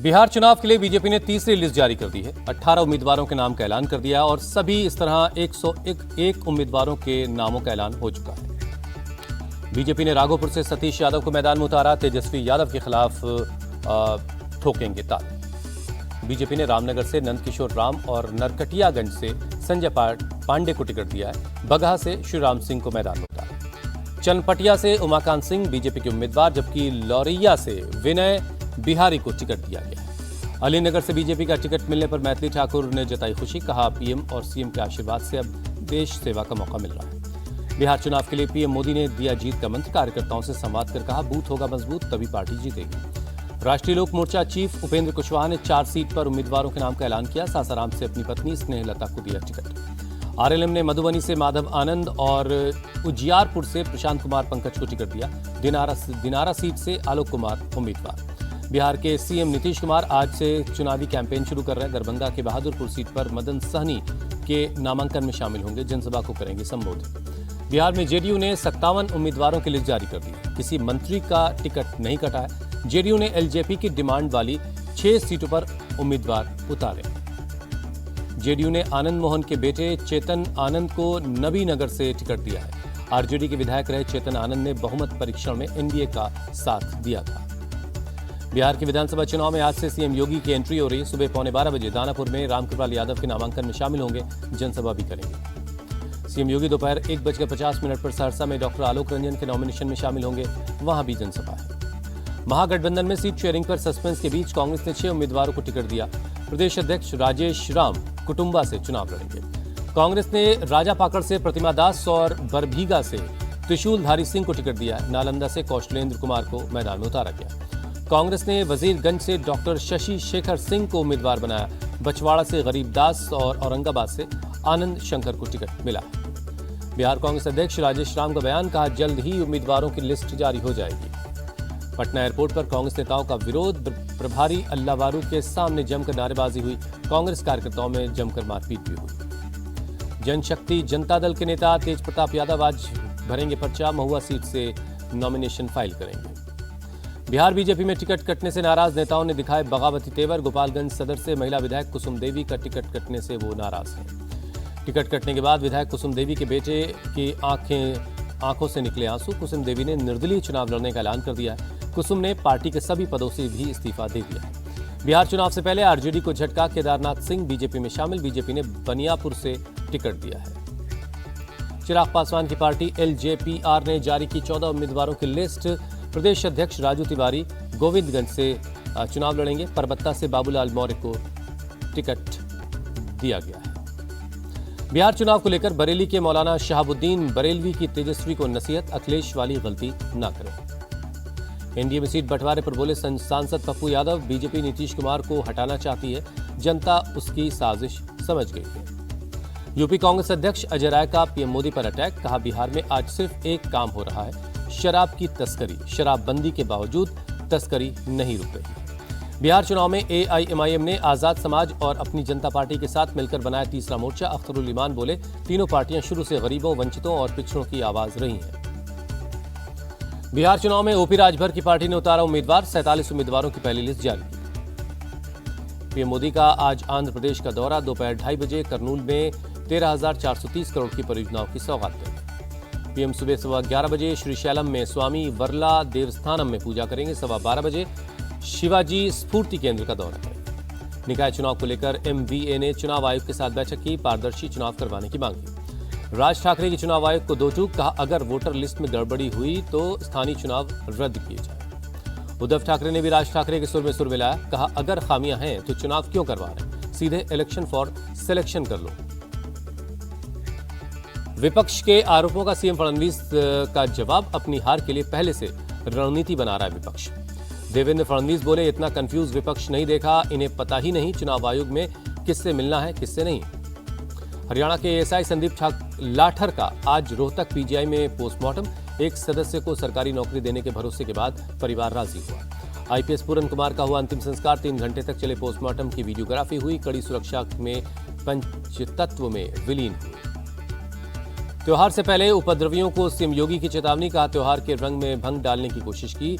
बिहार चुनाव के लिए बीजेपी ने तीसरी लिस्ट जारी कर दी है। 18 उम्मीदवारों के नाम का ऐलान कर दिया और सभी इस तरह 101 उम्मीदवारों के नामों का ऐलान हो चुका है। बीजेपी ने राघोपुर से सतीश यादव को मैदान में उतारा, तेजस्वी यादव के खिलाफ ठोकेंगे ताल। बीजेपी ने रामनगर से नंदकिशोर राम और नरकटियागंज से संजय पांडे को टिकट दिया है। बगहा से श्रीराम सिंह को मैदान में उतारा। चनपटिया से उमाकांत सिंह बीजेपी के उम्मीदवार, जबकि लौरिया से विनय बिहारी को टिकट दिया गया है। अलीनगर से बीजेपी का टिकट मिलने पर मैथिली ठाकुर ने जताई खुशी, कहा पीएम और सीएम के आशीर्वाद से अब देश सेवा का मौका मिल रहा है। बिहार चुनाव के लिए पीएम मोदी ने दिया जीत का मंत्र, कार्यकर्ताओं से संवाद कर कहा बूथ होगा मजबूत तभी पार्टी जीतेगी। राष्ट्रीय लोक मोर्चा चीफ उपेंद्र कुशवाहा ने 4 सीट पर उम्मीदवारों के नाम का ऐलान किया। सासाराम से अपनी पत्नी स्नेहलता को दिया टिकट। आरएलएम ने मधुबनी से माधव आनंद और उजियारपुर से प्रशांत कुमार पंकज को टिकट दिया। दिनारा सीट से आलोक कुमार उम्मीदवार। बिहार के सीएम नीतीश कुमार आज से चुनावी कैंपेन शुरू कर रहे हैं। दरभंगा के बहादुरपुर सीट पर मदन सहनी के नामांकन में शामिल होंगे, जनसभा को करेंगे संबोधित। बिहार में जेडीयू ने 57 उम्मीदवारों की लिस्ट जारी कर दी। किसी मंत्री का टिकट नहीं कटा है। जेडीयू ने एलजेपी की डिमांड वाली 6 सीटों पर उम्मीदवार उतारे। जेडीयू ने आनंद मोहन के बेटे चेतन आनंद को नबीनगर से टिकट दिया है। आरजेडी के विधायक रहे चेतन आनंद ने बहुमत परीक्षण में एनडीए का साथ दिया था। बिहार के विधानसभा चुनाव में आज से सीएम योगी की एंट्री हो रही। सुबह 12:15 बजे दानापुर में रामकृपाल यादव के नामांकन में शामिल होंगे, जनसभा भी करेंगे। सीएम योगी दोपहर 1:50 पर सहरसा में डॉक्टर आलोक रंजन के नॉमिनेशन में शामिल होंगे, वहां भी जनसभा है। महागठबंधन में सीट शेयरिंग पर सस्पेंस के बीच कांग्रेस ने 6 उम्मीदवारों को टिकट दिया। प्रदेश अध्यक्ष राजेश राम कुटुंबा से चुनाव लड़ेंगे। कांग्रेस ने राजापाकड़ से प्रतिमा दास और बरभीगा से त्रिशूलधारी सिंह को टिकट दिया। नालंदा से कौशलेंद्र कुमार को मैदान में उतारा गया। कांग्रेस ने वजीरगंज से डॉक्टर शशि शेखर सिंह को उम्मीदवार बनाया। बछवाड़ा से गरीबदास और औरंगाबाद से आनंद शंकर को टिकट मिला। बिहार कांग्रेस अध्यक्ष राजेश राम का बयान, कहा जल्द ही उम्मीदवारों की लिस्ट जारी हो जाएगी। पटना एयरपोर्ट पर कांग्रेस नेताओं का विरोध। प्रभारी अल्लावारू के सामने जमकर नारेबाजी हुई। कांग्रेस कार्यकर्ताओं में जमकर मारपीट भी हुई। जनशक्ति जनता दल के नेता तेज प्रताप यादव आज भरेंगे पर्चा। महुआ सीट से नॉमिनेशन फाइल करेंगे। बिहार बीजेपी में टिकट कटने से नाराज नेताओं ने दिखाए बगावती तेवर। गोपालगंज सदर से महिला विधायक कुसुम देवी का टिकट कटने से वो नाराज हैं। टिकट कटने के बाद विधायक कुसुम देवी के बेटे की आंखों से निकले आंसू। कुसुम देवी ने निर्दलीय चुनाव लड़ने का ऐलान कर दिया है। कुसुम ने पार्टी के सभी पदों से भी इस्तीफा दे दिया है। बिहार चुनाव से पहले आरजेडी को झटका। केदारनाथ सिंह बीजेपी में शामिल। बीजेपी ने बनियापुर से टिकट दिया है। चिराग पासवान की पार्टी एलजेपीआर ने जारी की 14 उम्मीदवारों की लिस्ट। प्रदेश अध्यक्ष राजू तिवारी गोविंदगंज से चुनाव लड़ेंगे। परबत्ता से बाबूलाल मौर्य को टिकट दिया गया है। बिहार चुनाव को लेकर बरेली के मौलाना शहाबुद्दीन बरेलवी की तेजस्वी को नसीहत, अखिलेश वाली गलती न करें। एनडीए में सीट बंटवारे पर बोले सांसद पप्पू यादव, बीजेपी नीतीश कुमार को हटाना चाहती है, जनता उसकी साजिश समझ गई है। यूपी कांग्रेस अध्यक्ष अजय राय का पीएम मोदी पर अटैक, कहा बिहार में आज सिर्फ एक काम हो रहा है, शराब की तस्करी। शराबबंदी के बावजूद तस्करी नहीं रुक रही। बिहार चुनाव में एआईएमआईएम ने आजाद समाज और अपनी जनता पार्टी के साथ मिलकर बनाया तीसरा मोर्चा। अख्तरुल ईमान बोले तीनों पार्टियां शुरू से गरीबों, वंचितों और पिछड़ों की आवाज रही हैं। बिहार चुनाव में ओपी राजभर की पार्टी ने उतारा उम्मीदवार। 47 उम्मीदवारों की पहली लिस्ट जारी की। पीएम मोदी का आज आंध्र प्रदेश का दौरा। दोपहर 2:30 बजे करनूल में 13,430 करोड़ की परियोजनाओं की सौगात देंगे। पीएम सुबह 11:15 बजे श्रीशैलम में स्वामी वर्ला देवस्थानम में पूजा करेंगे। 12:15 बजे शिवाजी स्फूर्ति केंद्र का दौरा करेंगे। निकाय चुनाव को लेकर एमवीए ने चुनाव आयोग के साथ बैठक की। पारदर्शी चुनाव करवाने की मांग की। राज ठाकरे की चुनाव आयोग को 2 टूक, कहा अगर वोटर लिस्ट में गड़बड़ी हुई तो स्थानीय चुनाव रद्द किए जाए। उद्धव ठाकरे ने भी राज ठाकरे के सुर में सुर मिलाया, कहा अगर खामियां हैं तो चुनाव क्यों करवा रहे, सीधे इलेक्शन फॉर सिलेक्शन कर लो। विपक्ष के आरोपों का सीएम फडणवीस का जवाब, अपनी हार के लिए पहले से रणनीति बना रहा है विपक्ष। देवेंद्र फडणवीस बोले इतना कंफ्यूज विपक्ष नहीं देखा, इन्हें पता ही नहीं चुनाव आयोग में किससे मिलना है किससे नहीं। हरियाणा के एएसआई संदीप लाठर का आज रोहतक पीजीआई में पोस्टमार्टम। एक सदस्य को सरकारी नौकरी देने के भरोसे के बाद परिवार राजी हुआ। आईपीएस पूरन कुमार का हुआ अंतिम संस्कार। 3 घंटे तक चले पोस्टमार्टम की वीडियोग्राफी हुई। कड़ी सुरक्षा में पंचतत्व में विलीन हुई। त्योहार से पहले उपद्रवियों को सीएम योगी की चेतावनी, कहा त्योहार के रंग में भंग डालने की कोशिश की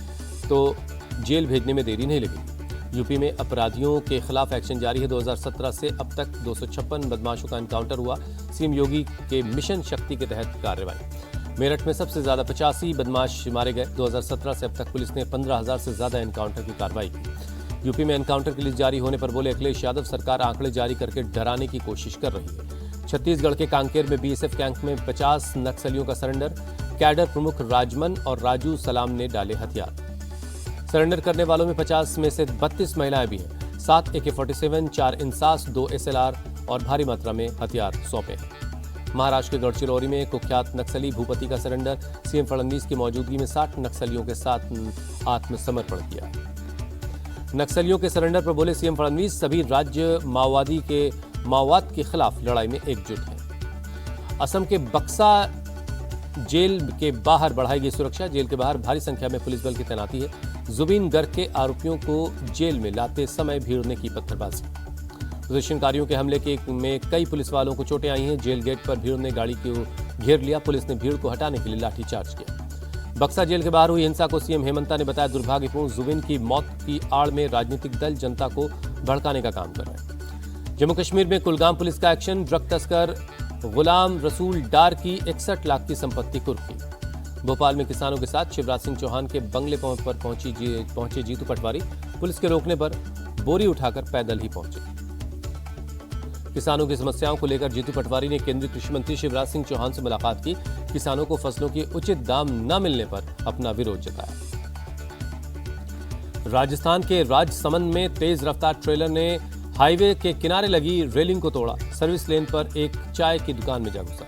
तो जेल भेजने में देरी नहीं लगी। यूपी में अपराधियों के खिलाफ एक्शन जारी है। 2017 से अब तक 256 बदमाशों का एनकाउंटर हुआ। सीएम योगी के मिशन शक्ति के तहत कार्रवाई। मेरठ में सबसे ज्यादा 85 बदमाश मारे गए। 2017 से अब तक पुलिस ने 15,000 से ज्यादा एनकाउंटर की कार्रवाई की। यूपी में एनकाउंटर की लिस्ट जारी होने पर बोले अखिलेश यादव, सरकार आंकड़े जारी करके डराने की कोशिश कर रही है। छत्तीसगढ़ के कांकेर में बीएसएफ कैंप में 50 नक्सलियों का सरेंडर। कैडर प्रमुख राजमन और राजू सलाम ने डाले हथियार। सरेंडर करने वालों में 50 में से 32 महिलाएं भी हैं। 7 AK-47, 4 इंसास, 2 SLR और भारी मात्रा में हथियार सौंपे हैं। महाराष्ट्र के गढ़चिरौली में कुख्यात नक्सली भूपति का सरेंडर। सीएम फडणवीस की मौजूदगी में 60 नक्सलियों के साथ आत्मसमर्पण किया। नक्सलियों के सरेंडर पर बोले सीएम फडणवीस, सभी राज्य माओवाद के खिलाफ लड़ाई में एकजुट हैं। असम के बक्सा जेल के बाहर बढ़ाई गई सुरक्षा। जेल के बाहर भारी संख्या में पुलिस बल की तैनाती है। जुबिन गर्ग के आरोपियों को जेल में लाते समय भीड़ ने की पत्थरबाजी। प्रदर्शनकारियों के हमले में कई पुलिस वालों को चोटें आई हैं। जेल गेट पर भीड़ ने गाड़ी को घेर लिया। पुलिस ने भीड़ को हटाने के लिए लाठीचार्ज किया। बक्सा जेल के बाहर हुई हिंसा को सीएम हेमंता ने बताया दुर्भाग्यपूर्ण। जुबिन की मौत की आड़ में राजनीतिक दल जनता को भड़काने का काम कर रहे हैं। जम्मू कश्मीर में कुलगाम पुलिस का एक्शन। ड्रग तस्कर गुलाम रसूल डार की 61 लाख की संपत्ति कुर्क की। भोपाल में किसानों के साथ शिवराज सिंह चौहान के बंगले पर पहुंचे जीतू पटवारी। पुलिस के रोकने पर बोरी उठाकर पैदल ही पहुंचे। किसानों की समस्याओं को लेकर जीतू पटवारी ने केंद्रीय कृषि मंत्री शिवराज सिंह चौहान से मुलाकात की। किसानों को फसलों के उचित दाम न मिलने पर अपना विरोध जताया। राजस्थान के राजसमंद में तेज रफ्तार ट्रेलर ने हाईवे के किनारे लगी रेलिंग को तोड़ा। सर्विस लेन पर एक चाय की दुकान में जा घुसा।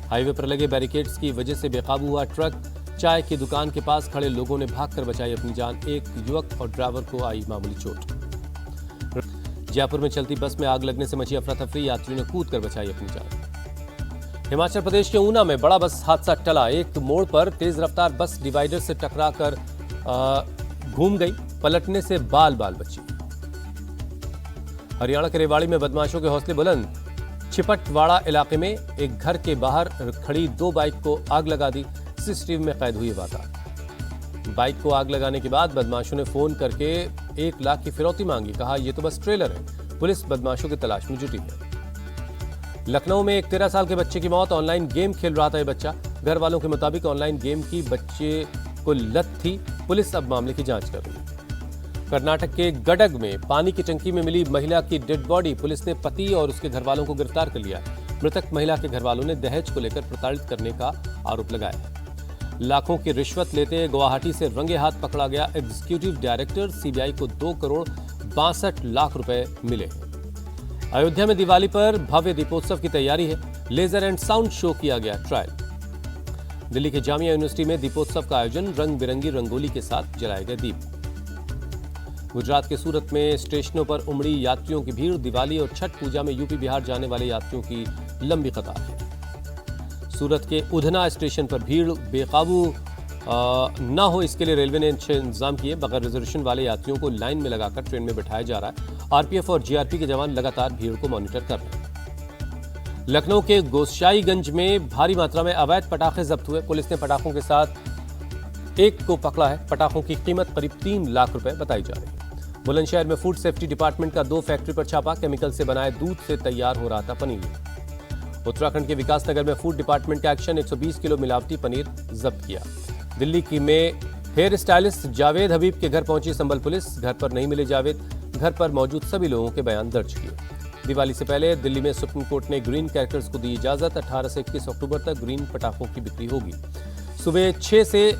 हाईवे पर लगे बैरिकेड्स की वजह से बेकाबू हुआ ट्रक। चाय की दुकान के पास खड़े लोगों ने भागकर बचाई अपनी जान। एक युवक और ड्राइवर को आई मामूली चोट। जयपुर में चलती बस में आग लगने से मची अफरा तफरी। यात्रियों ने कूदकर बचाई अपनी जान। हिमाचल प्रदेश के ऊना में बड़ा बस हादसा टला। एक मोड़ पर तेज रफ्तार बस डिवाइडर से टकराकर घूम गई। पलटने से बाल बाल बची। हरियाणा के रेवाड़ी में बदमाशों के हौसले बुलंद। छिपटवाड़ा इलाके में एक घर के बाहर खड़ी 2 बाइक को आग लगा दी। सीसीटीवी में कैद हुई वारदात। बाइक को आग लगाने के बाद बदमाशों ने फोन करके 1 लाख की फिरौती मांगी। कहा यह तो बस ट्रेलर है। पुलिस बदमाशों की तलाश में जुटी है। लखनऊ में एक 13 साल के बच्चे की मौत। ऑनलाइन गेम खेल रहा था यह बच्चा। घर वालों के मुताबिक ऑनलाइन गेम की बच्चे को लत थी। पुलिस अब मामले की जांच कर रही है। कर्नाटक के गडग में पानी की टंकी में मिली महिला की डेड बॉडी। पुलिस ने पति और उसके घर वालों को गिरफ्तार कर लिया। मृतक महिला के घर वालों ने दहेज को लेकर प्रताड़ित करने का आरोप लगाया है। लाखों की रिश्वत लेते गुवाहाटी से रंगे हाथ पकड़ा गया एग्जीक्यूटिव डायरेक्टर। सीबीआई को 2 करोड़ 62 लाख रुपए मिले हैं। अयोध्या में दिवाली पर भव्य दीपोत्सव की तैयारी है। लेजर एंड साउंड शो किया गया ट्रायल। दिल्ली के जामिया यूनिवर्सिटी में दीपोत्सव का आयोजन। रंग बिरंगी रंगोली के साथ जलाए गए दीप। गुजरात के सूरत में स्टेशनों पर उमड़ी यात्रियों की भीड़। दिवाली और छठ पूजा में यूपी बिहार जाने वाले यात्रियों की लंबी कतार है। सूरत के उधना स्टेशन पर भीड़ बेकाबू न हो इसके लिए रेलवे ने अच्छे इंतजाम किए। बगैर रिजर्वेशन वाले यात्रियों को लाइन में लगाकर ट्रेन में बिठाया जा रहा है। आरपीएफ और जीआरपी के जवान लगातार भीड़ को मॉनिटर कर रहे हैं। लखनऊ के गोसाईगंज में भारी मात्रा में अवैध पटाखे जब्त हुए। पुलिस ने पटाखों के साथ एक को पकड़ा है। पटाखों की कीमत करीब 3 लाख रुपए बताई जा रही है। बुलंदशहर में फूड सेफ्टी डिपार्टमेंट का 2 फैक्ट्री पर छापा। केमिकल से बनाए दूध से तैयार हो रहा था पनीर। उत्तराखंड के विकासनगर में फूड डिपार्टमेंट का एक्शन। 120 किलो मिलावटी पनीर जब्त किया। दिल्ली की में हेयर स्टाइलिस्ट जावेद हबीब के घर पहुंची संबल पुलिस। घर पर नहीं मिले जावेद। घर पर मौजूद सभी लोगों के बयान दर्ज किए। दिवाली से पहले दिल्ली में सुप्रीम कोर्ट ने ग्रीन क्रैकर्स को दी इजाजत। 18 से 21 अक्टूबर तक ग्रीन पटाखों की बिक्री होगी। सुबह 6 से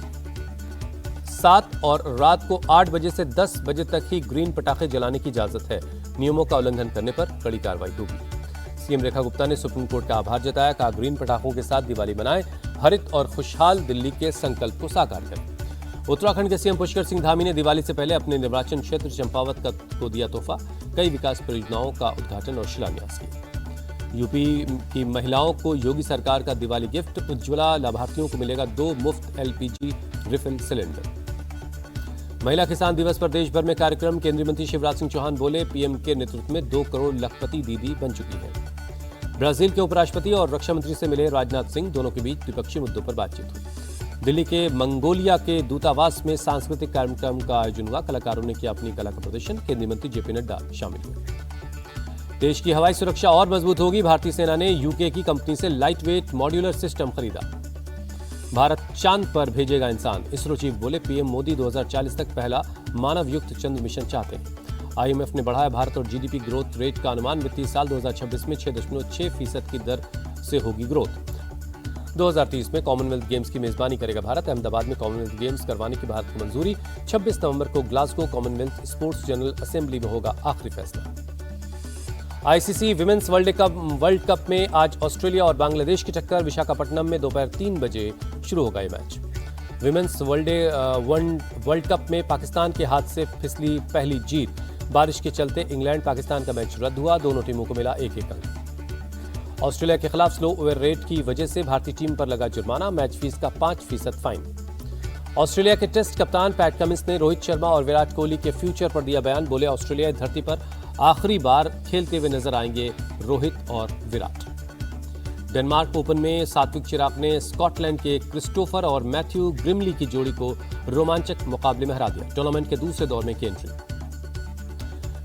7 और रात को 8 बजे से 10 बजे तक ही ग्रीन पटाखे जलाने की इजाजत है। नियमों का उल्लंघन करने पर कड़ी कार्रवाई होगी। सीएम रेखा गुप्ता ने सुप्रीम कोर्ट का आभार जताया। कहा ग्रीन पटाखों के साथ दिवाली मनाएं। हरित और खुशहाल दिल्ली के संकल्प को साकार करें। उत्तराखंड के सीएम पुष्कर सिंह धामी ने दिवाली से पहले अपने निर्वाचन क्षेत्र चंपावत को दिया तोहफा। कई विकास परियोजनाओं का उद्घाटन और शिलान्यास किया। यूपी की महिलाओं को योगी सरकार का दिवाली गिफ्ट। उज्ज्वला लाभार्थियों को मिलेगा 2 मुफ्त एलपीजी रिफिल सिलेंडर। महिला किसान दिवस पर देश भर में कार्यक्रम। केंद्रीय मंत्री शिवराज सिंह चौहान बोले पीएम के नेतृत्व में 2 करोड़ लखपति दीदी बन चुकी है। ब्राजील के उपराष्ट्रपति और रक्षा मंत्री से मिले राजनाथ सिंह। दोनों के बीच द्विपक्षीय मुद्दों पर बातचीत हुई। दिल्ली के मंगोलिया के दूतावास में सांस्कृतिक कार्यक्रम का आयोजन हुआ। कलाकारों ने किया अपनी कला का प्रदर्शन। केंद्रीय मंत्री जेपी नड्डा शामिल हुए। देश की हवाई सुरक्षा और मजबूत होगी। भारतीय सेना ने यूके की कंपनी से लाइट वेट मॉड्यूलर सिस्टम खरीदा। भारत चांद पर भेजेगा इंसान। इसरो चीफ बोले, पीएम मोदी 2040 तक पहला मानव युक्त चंद्र मिशन चाहते हैं। आईएमएफ ने बढ़ाया भारत और जीडीपी ग्रोथ रेट का अनुमान। वित्तीय साल 2026 में 6.6% की दर से होगी ग्रोथ। 2030 में कॉमनवेल्थ गेम्स की मेजबानी करेगा भारत। अहमदाबाद में कॉमनवेल्थ गेम्स करवाने की भारत को मंजूरी। 26 नवंबर को Glasgow Commonwealth sports general assembly में होगा आखिरी फैसला। आईसीसी विमेंस वर्ल्ड कप में आज ऑस्ट्रेलिया और बांग्लादेश की टक्कर। विशाखापट्टनम में दोपहर 3 बजे शुरू होगा ये मैच। विमेंस वर्ल्ड कप में पाकिस्तान के हाथ से फिसली पहली जीत। बारिश के चलते इंग्लैंड पाकिस्तान का मैच रद्द हुआ। दोनों टीमों को मिला एक अंक। ऑस्ट्रेलिया के खिलाफ स्लो ओवर रेट की वजह से भारतीय टीम पर लगा जुर्माना। मैच फीस का 5% फाइन। ऑस्ट्रेलिया के टेस्ट कप्तान पैट कमिंस ने रोहित शर्मा और विराट कोहली के फ्यूचर पर दिया बयान। बोले, ऑस्ट्रेलिया धरती पर आखिरी बार खेलते हुए नजर आएंगे रोहित और विराट। डेनमार्क ओपन में सात्विक चिराग ने स्कॉटलैंड के क्रिस्टोफर और मैथ्यू ग्रिमली की जोड़ी को रोमांचक मुकाबले में हरा दिया। टूर्नामेंट के दूसरे दौर में की एंट्री।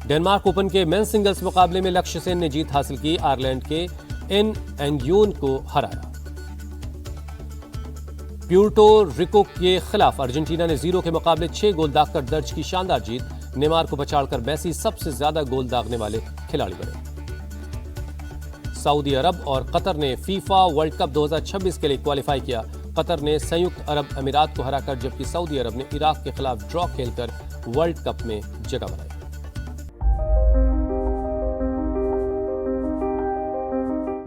डेनमार्क ओपन के मेंस सिंगल्स मुकाबले में लक्ष्य सेन ने जीत हासिल की। आयरलैंड के एन एंग्योन को हराया। प्यूर्टो रिको के खिलाफ अर्जेंटीना ने 0 के मुकाबले 6 गोल दागकर दर्ज की शानदार जीत। नेमार को पछाड़कर मेसी सबसे ज्यादा गोल दागने वाले खिलाड़ी बने। सऊदी अरब और कतर ने फीफा वर्ल्ड कप 2026 के लिए क्वालिफाई किया। कतर ने संयुक्त अरब अमीरात को हराकर, जबकि सऊदी अरब ने इराक के खिलाफ ड्रॉ खेलकर वर्ल्ड कप में जगह बनाई।